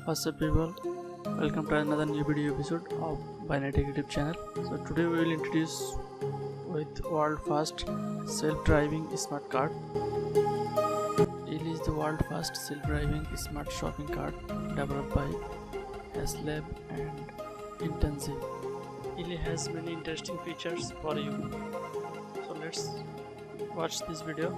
What's up people, welcome to another new video episode of Binary YouTube channel. So today we will introduce with world first self-driving smart cart. ELI is the world first self-driving smart shopping cart developed by Lab and Intensive. ELI has many interesting features for you. So let's watch this video.